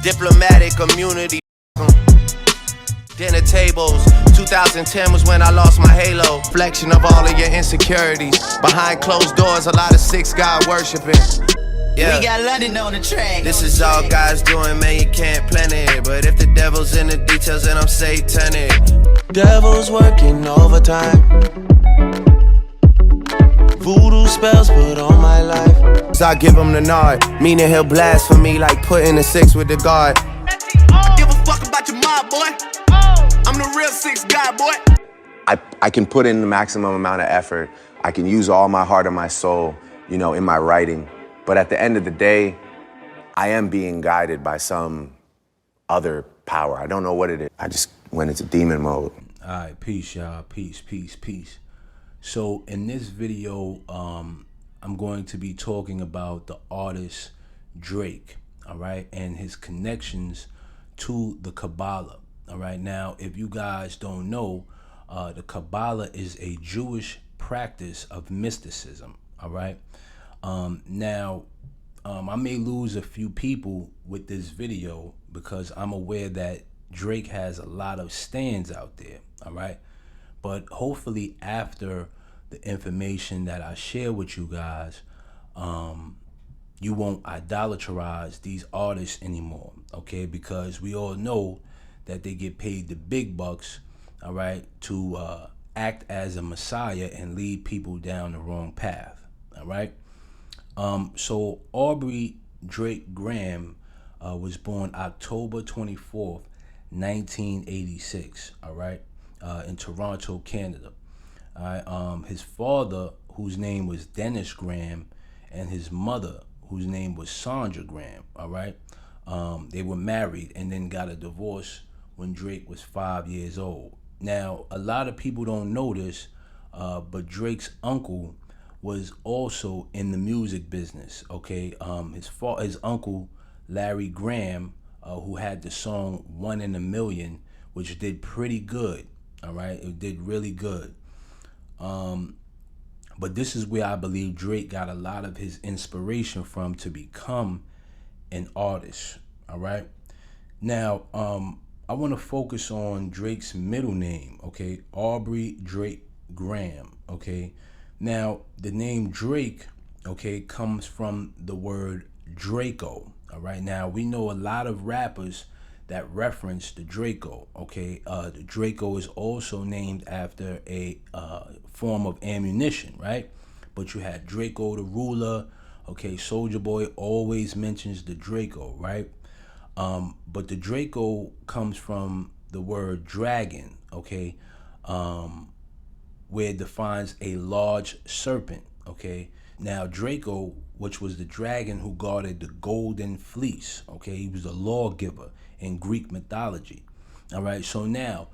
Diplomatic immunity. Dinner tables. 2010 was when I lost my halo. Reflection of all of your insecurities. Behind closed doors, a lot of six God worshiping. Yeah. We got London on the track. This is all God's doing, man, you can't plan it. But if the devil's in the details, then I'm satanic. Devil's working overtime. Voodoo spells put on my life. So I give him the nod, meaning he'll blaspheme like putting a 6 with the guard. I give a fuck about your mob, boy. I'm the real 6 God, boy. I can put in the maximum amount of effort. I can use all my heart and my soul, you know, in my writing. But at the end of the day, I am being guided by some other power. I don't know what it is. I just went into demon mode. All right, peace, y'all. Peace. So in this video, I'm going to be talking about the artist Drake, all right, and his connections to the Kabbalah. All right, now, if you guys don't know, the Kabbalah is a Jewish practice of mysticism, all right? Now, I may lose a few people with this video because I'm aware that Drake has a lot of stands out there, all right? But hopefully after the information that I share with you guys, you won't idolatrize these artists anymore, okay? Because we all know that they get paid the big bucks, all right, to act as a messiah and lead people down the wrong path, all right? So Aubrey Drake Graham was born October 24th, 1986, all right, in Toronto, Canada. All right, his father, whose name was Dennis Graham, and his mother, whose name was Sandra Graham, all right, they were married and then got a divorce when Drake was 5 years old. Now, a lot of people don't know this, but Drake's uncle was also in the music business, okay? His uncle, Larry Graham, who had the song 1 in a Million, which did pretty good, all right? It did really good. But this is where I believe Drake got a lot of his inspiration from to become an artist, all right? Now, I want to focus on Drake's middle name, okay? Aubrey Drake Graham, okay? Now, the name Drake, okay, comes from the word Draco, all right? Now, we know a lot of rappers that reference the Draco, okay? The Draco is also named after a form of ammunition, right? But you had Draco the Ruler, okay? Soulja Boy always mentions the Draco, right? But the Draco comes from the word dragon, okay? Where it defines a large serpent, okay? Now, Draco, which was the dragon who guarded the golden fleece, okay? He was a lawgiver in Greek mythology, all right? So now,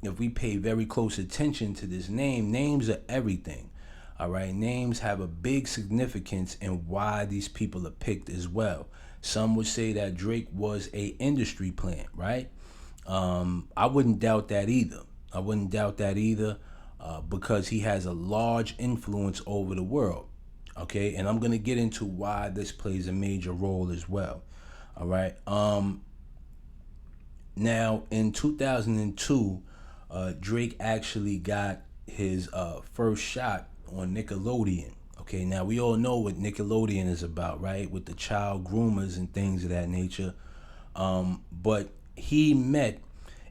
if we pay very close attention to this name, names are everything, all right? Names have a big significance in why these people are picked as well. Some would say that Drake was a industry plant, right? I wouldn't doubt that either. Because he has a large influence over the world, okay? And I'm gonna get into why this plays a major role as well, all right? Now, in 2002, Drake actually got his first shot on Nickelodeon. Okay, now we all know what Nickelodeon is about, right? With the child groomers and things of that nature. But he met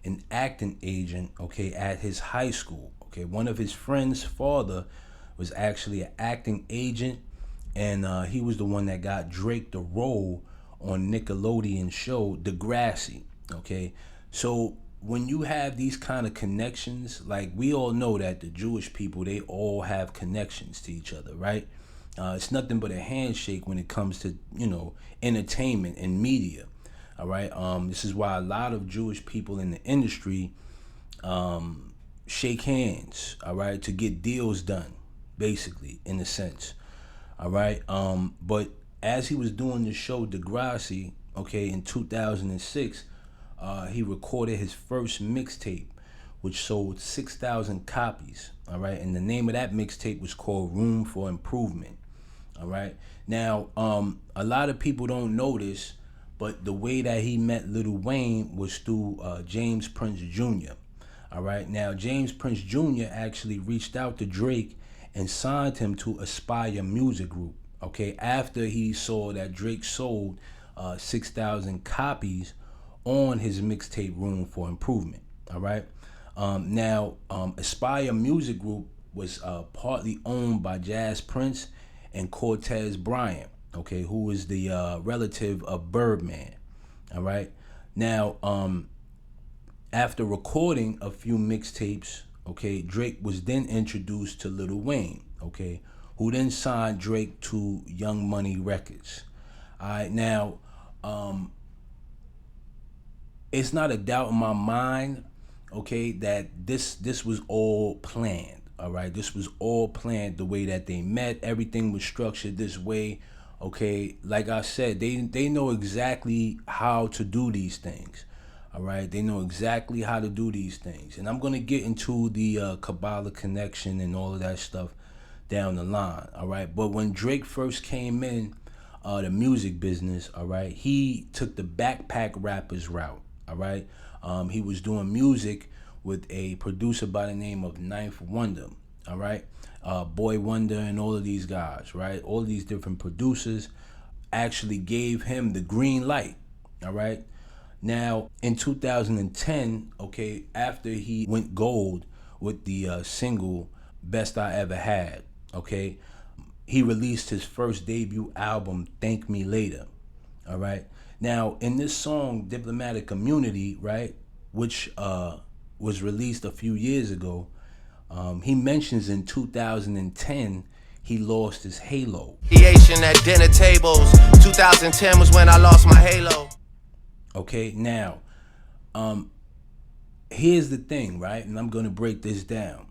an acting agent, okay, at his high school. Okay, one of his friend's father was actually an acting agent, and he was the one that got Drake the role on Nickelodeon show Degrassi. Okay, so when you have these kind of connections, like we all know that the Jewish people, they all have connections to each other, right? It's nothing but a handshake when it comes to, you know, entertainment and media, all right? This is why a lot of Jewish people in the industry shake hands, all right, to get deals done, basically, in a sense, all right? But as he was doing the show Degrassi, okay, in 2006, he recorded his first mixtape, which sold 6,000 copies, all right? And the name of that mixtape was called Room for Improvement, all right? Now, a lot of people don't know this, But the way that he met Lil Wayne was through James Prince Jr. All right. Now, James Prince Jr. actually reached out to Drake and signed him to Aspire Music Group. Okay, after he saw that Drake sold 6,000 copies on his mixtape Room for Improvement. All right. Now, Aspire Music Group was partly owned by Jazz Prince and Cortez Bryant, okay, who is the relative of Birdman. All right. Now, after recording a few mixtapes, okay, Drake was then introduced to Lil Wayne, okay, who then signed Drake to Young Money Records. All right. Now, it's not a doubt in my mind, okay, that this was all planned. All right, this was all planned. The way that they met, everything was structured this way. Okay, like I said, they know exactly how to do these things. All right, they know exactly how to do these things, and I'm gonna get into the Kabbalah connection and all of that stuff down the line. All right, but when Drake first came in the music business, all right, he took the backpack rappers route. All right, he was doing music with a producer by the name of Ninth Wonder. All right, Boy Wonder and all of these guys, right? All of these different producers actually gave him the green light. All right. Now, in 2010, okay, after he went gold with the single Best I Ever Had, okay, he released his first debut album, Thank Me Later. All right. Now, in this song, Diplomatic Immunity, right, which was released a few years ago, he mentions in 2010 he lost his halo. Creation at dinner tables. 2010 was when I lost my halo. Okay, now, here's the thing, right? And I'm going to break this down.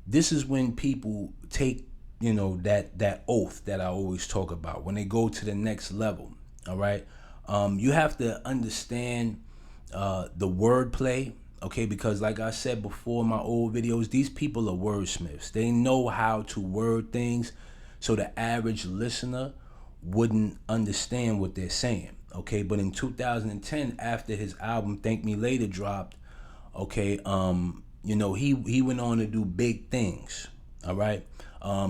This is when people take, you know, that oath that I always talk about, when they go to the next level, all right? You have to understand the wordplay, okay? Because like I said before in my old videos, these people are wordsmiths. They know how to word things so the average listener wouldn't understand what they're saying. Okay, but in 2010, after his album Thank Me Later dropped, okay, you know, he went on to do big things. All right.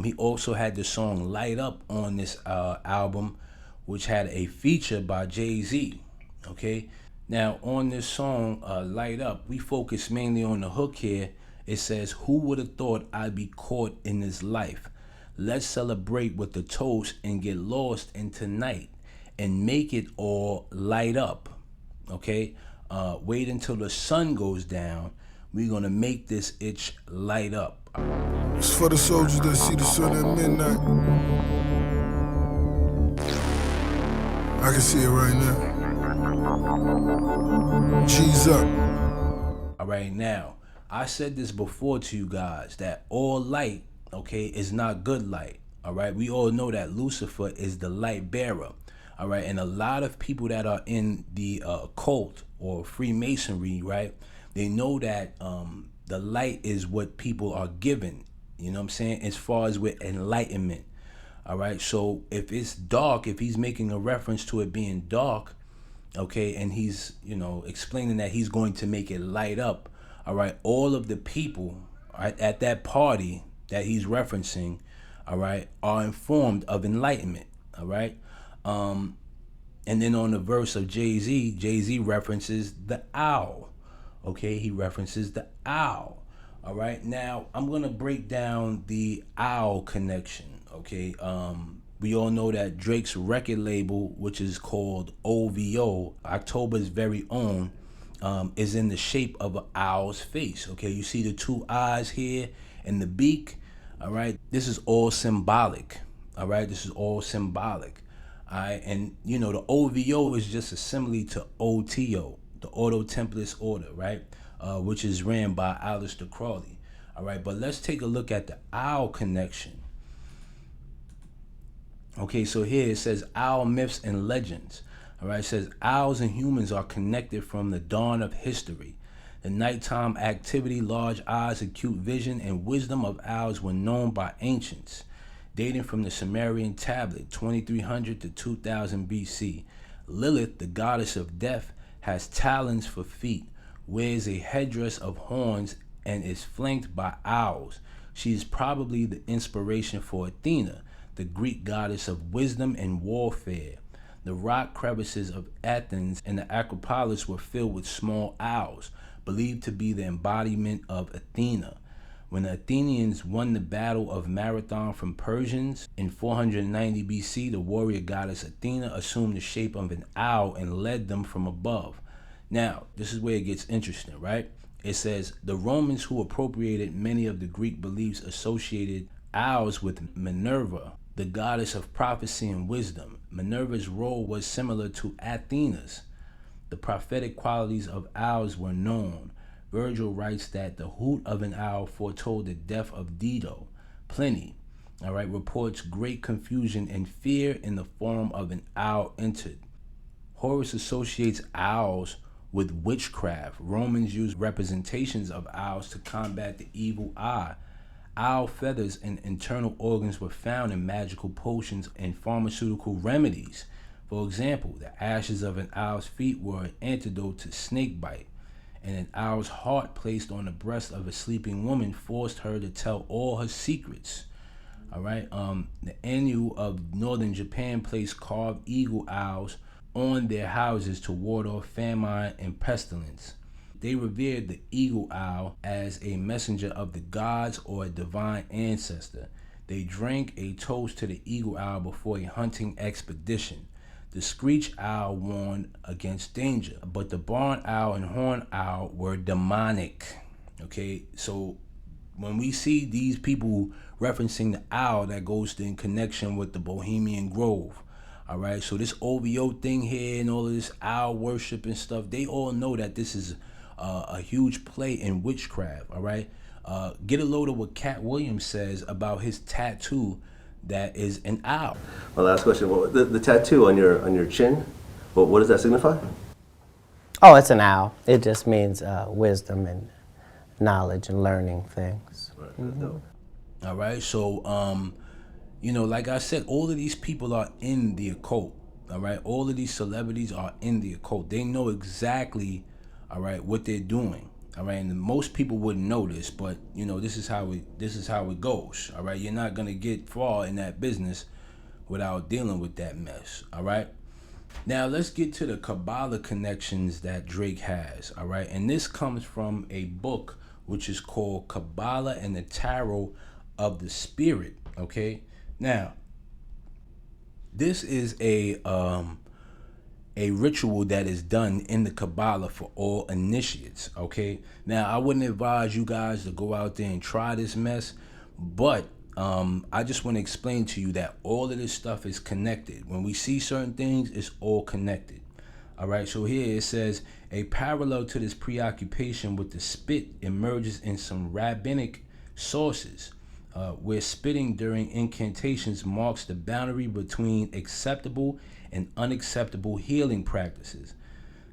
He also had the song Light Up on this album, which had a feature by Jay-Z. Okay. Now on this song, Light Up, we focus mainly on the hook here. It says, "Who would have thought I'd be caught in this life? Let's celebrate with the toast and get lost in tonight and make it all light up." Okay, wait until the sun goes down. We're gonna make this itch light up. It's for the soldiers that see the sun at midnight. I can see it right now. G's up. All right, now I said this before to you guys that all light, okay, is not good light. All right, we all know that Lucifer is the light bearer. All right, and a lot of people that are in the occult or Freemasonry, right, they know that the light is what people are given, you know what I'm saying, as far as with enlightenment. All right, so if it's dark, if he's making a reference to it being dark, okay, and he's, you know, explaining that he's going to make it light up, all right, all of the people at that party that he's referencing, all right, are informed of enlightenment, all right. And then on the verse of Jay-Z references the owl. Okay, he references the owl. All right, now I'm gonna break down the owl connection. Okay, we all know that Drake's record label, which is called OVO, October's very own, is in the shape of an owl's face. Okay, you see the two eyes here and the beak. All right, this is all symbolic. All right, this is all symbolic. All right, and you know the OVO is just a simile to OTO, the Auto Template Order, right? Which is ran by Aleister Crowley. All right, but let's take a look at the owl connection. Okay, so here it says owl myths and legends. All right, it says owls and humans are connected from the dawn of history. The nighttime activity, large eyes, acute vision, and wisdom of owls were known by ancients, dating from the Sumerian tablet 2300 to 2000 BC. Lilith, the goddess of death, has talons for feet, wears a headdress of horns, and is flanked by owls. She is probably the inspiration for Athena, the Greek goddess of wisdom and warfare. The rock crevices of Athens and the Acropolis were filled with small owls, believed to be the embodiment of Athena. When the Athenians won the Battle of Marathon from Persians in 490 BC, the warrior goddess Athena assumed the shape of an owl and led them from above. Now, this is where it gets interesting, right? It says, the Romans, who appropriated many of the Greek beliefs, associated owls with Minerva, the goddess of prophecy and wisdom. Minerva's role was similar to Athena's. The prophetic qualities of owls were known. Virgil writes that the hoot of an owl foretold the death of Dido. Pliny, reports great confusion and fear in the form of an owl entered. Horace associates owls with witchcraft. Romans used representations of owls to combat the evil eye. Owl feathers and internal organs were found in magical potions and pharmaceutical remedies. For example, the ashes of an owl's feet were an antidote to snake bite, and an owl's heart placed on the breast of a sleeping woman forced her to tell all her secrets. The Ainu of northern Japan placed carved eagle owls on their houses to ward off famine and pestilence. They revered the eagle owl as a messenger of the gods or a divine ancestor. They drank a toast to the eagle owl before a hunting expedition. The screech owl warned against danger, but the barn owl and horn owl were demonic. Okay, so when we see these people referencing the owl, that goes in connection with the Bohemian Grove. All right, so this OVO thing here and all of this owl worship and stuff, they all know that this is a huge play in witchcraft. All right, get a load of what Cat Williams says about his tattoo that is an owl. My last question: the tattoo on your chin, what does that signify? Oh, it's an owl. It just means wisdom and knowledge and learning things. Right, that's dope. All right, so like I said, all of these people are in the occult. All right, all of these celebrities are in the occult. They know exactly, what they're doing. All right, and most people wouldn't know this, but this is how it goes. All right, you're not gonna get far in that business without dealing with that mess. All right, now let's get to the Kabbalah connections that Drake has. All right, and this comes from a book which is called Kabbalah and the Tarot of the Spirit. Okay, now this is a ritual that is done in the Kabbalah for all initiates. Okay, now I wouldn't advise you guys to go out there and try this mess, but I just want to explain to you that all of this stuff is connected. When we see certain things, it's all connected. All right, so here it says, a parallel to this preoccupation with the spit emerges in some rabbinic sources, where spitting during incantations marks the boundary between acceptable and unacceptable healing practices.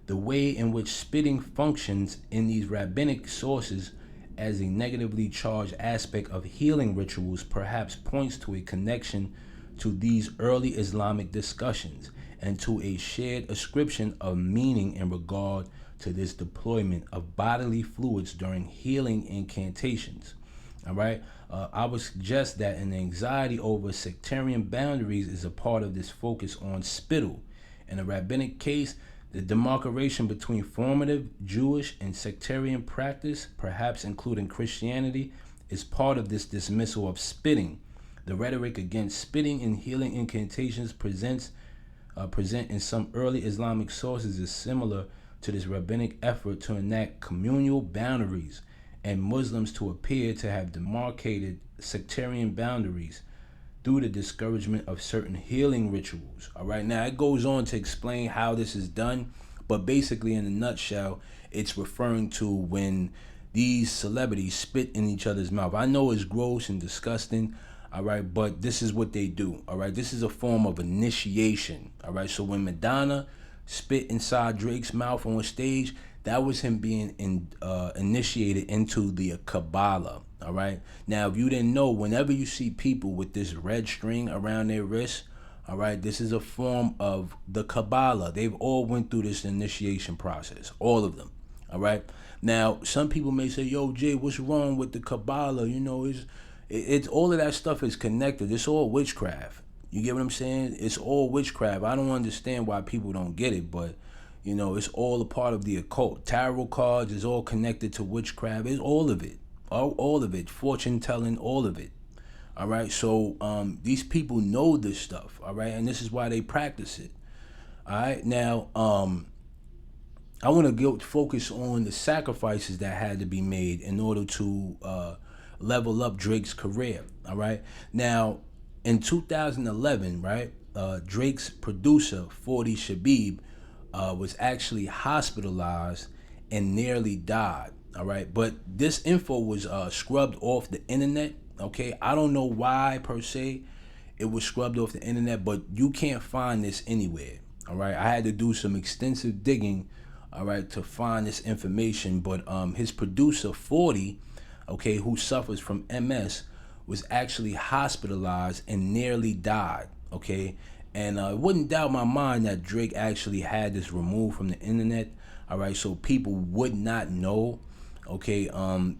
The way in which spitting functions in these rabbinic sources as a negatively charged aspect of healing rituals perhaps points to a connection to these early Islamic discussions and to a shared ascription of meaning in regard to this deployment of bodily fluids during healing incantations. All right, I would suggest that an anxiety over sectarian boundaries is a part of this focus on spittle. In a rabbinic case, the demarcation between formative Jewish and sectarian practice, perhaps including Christianity, is part of this dismissal of spitting. The rhetoric against spitting in healing incantations present in some early Islamic sources is similar to this rabbinic effort to enact communal boundaries, and Muslims to appear to have demarcated sectarian boundaries through the discouragement of certain healing rituals. All right, now it goes on to explain how this is done, but basically in a nutshell, it's referring to when these celebrities spit in each other's mouth. I know it's gross and disgusting, all right, but this is what they do. All right, this is a form of initiation. All right, so when Madonna spit inside Drake's mouth on stage, that was him being initiated into the Kabbalah. All right, now if you didn't know, whenever you see people with this red string around their wrist, All right, this is a form of the Kabbalah. They've all went through this initiation process, all of them. All right. Now, some people may say, "Yo, Jay, what's wrong with the Kabbalah?" You know, it's all of that stuff is connected. It's all witchcraft. You get what I'm saying? It's all witchcraft. I don't understand why people don't get it, but you know, it's all a part of the occult. Tarot cards is all connected to witchcraft. It's all of it, all of it. Fortune telling, all of it. All right. So these people know this stuff. All right, and this is why they practice it. All right. Now, I want to go focus on the sacrifices that had to be made in order to level up Drake's career. All right. Now, in 2011, right, Drake's producer, 40 Shabib, was actually hospitalized and nearly died. All right. But this info was scrubbed off the internet. Okay. I don't know why per se it was scrubbed off the internet, but you can't find this anywhere. All right. I had to do some extensive digging, all right, to find this information. But his producer, 40, okay, who suffers from MS, was actually hospitalized and nearly died. Okay. And it wouldn't doubt my mind that Drake actually had this removed from the internet. All right. So people would not know, okay,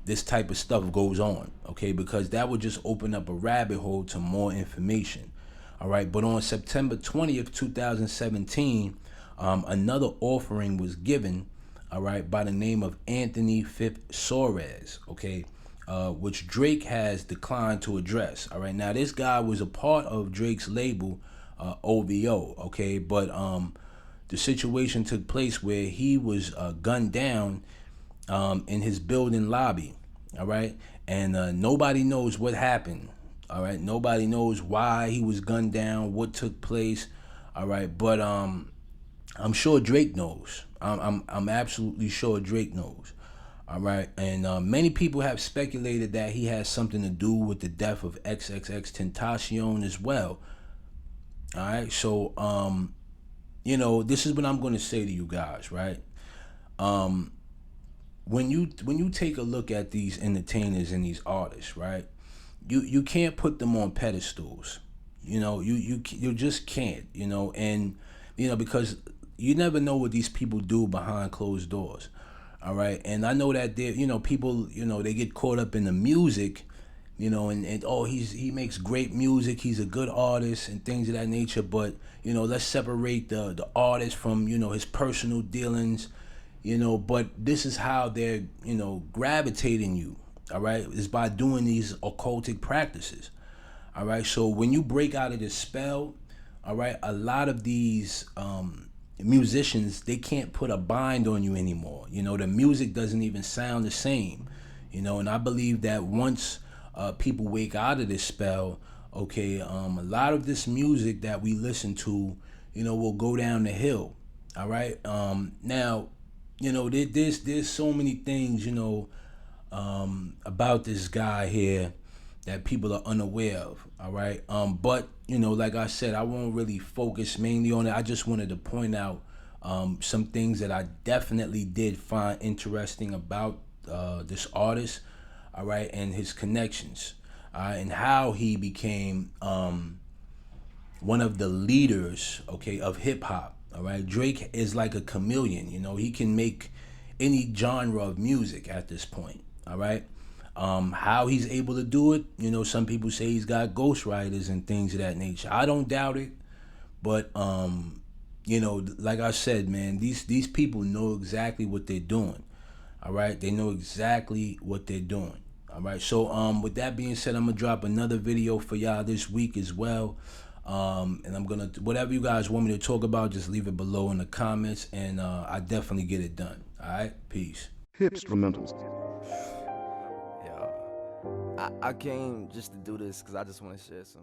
this type of stuff goes on. Okay. Because that would just open up a rabbit hole to more information. All right. But on September 20th, 2017, another offering was given, all right, by the name of Anthony Fifth Soares, okay, which Drake has declined to address. All right. Now, this guy was a part of Drake's label, OVO, okay, but the situation took place where he was gunned down in his building lobby. All right. And nobody knows what happened. All right. Nobody knows why he was gunned down, what took place. All right. But I'm sure Drake knows. I'm absolutely sure Drake knows. All right. And many people have speculated that he has something to do with the death of XXX Tentacion as well. All right. So, you know, this is what I'm going to say to you guys, right? When you take a look at these entertainers and these artists, right? You can't put them on pedestals. You know, you just can't, you know, and you know, because you never know what these people do behind closed doors. All right. And I know that there, you know, people, you know, they get caught up in the music, you know, and oh, he makes great music, he's a good artist and things of that nature. But, you know, let's separate the artist from, you know, his personal dealings, you know. But this is how they're, you know, gravitating you. All right, is by doing these occultic practices. All right. So when you break out of this spell, all right, a lot of these musicians, they can't put a bind on you anymore. You know, the music doesn't even sound the same. You know, and I believe that once people wake out of this spell, okay, a lot of this music that we listen to, you know, will go down the hill. All right. Now, you know, there's so many things, you know, about this guy here that people are unaware of. All right. But, you know, like I said, I won't really focus mainly on it. I just wanted to point out some things that I definitely did find interesting about this artist, all right, and his connections, and how he became one of the leaders, okay, of hip hop. All right. Drake is like a chameleon. You know, he can make any genre of music at this point. All right. How he's able to do it, you know, some people say he's got ghostwriters and things of that nature. I don't doubt it, but you know, like I said, man, these people know exactly what they're doing. All right, they know exactly what they're doing. All right, so with that being said, I'm gonna drop another video for y'all this week as well. And I'm gonna, whatever you guys want me to talk about, just leave it below in the comments, and I definitely get it done. All right, peace. Hipstrumentals. I came just to do this because I just want to share some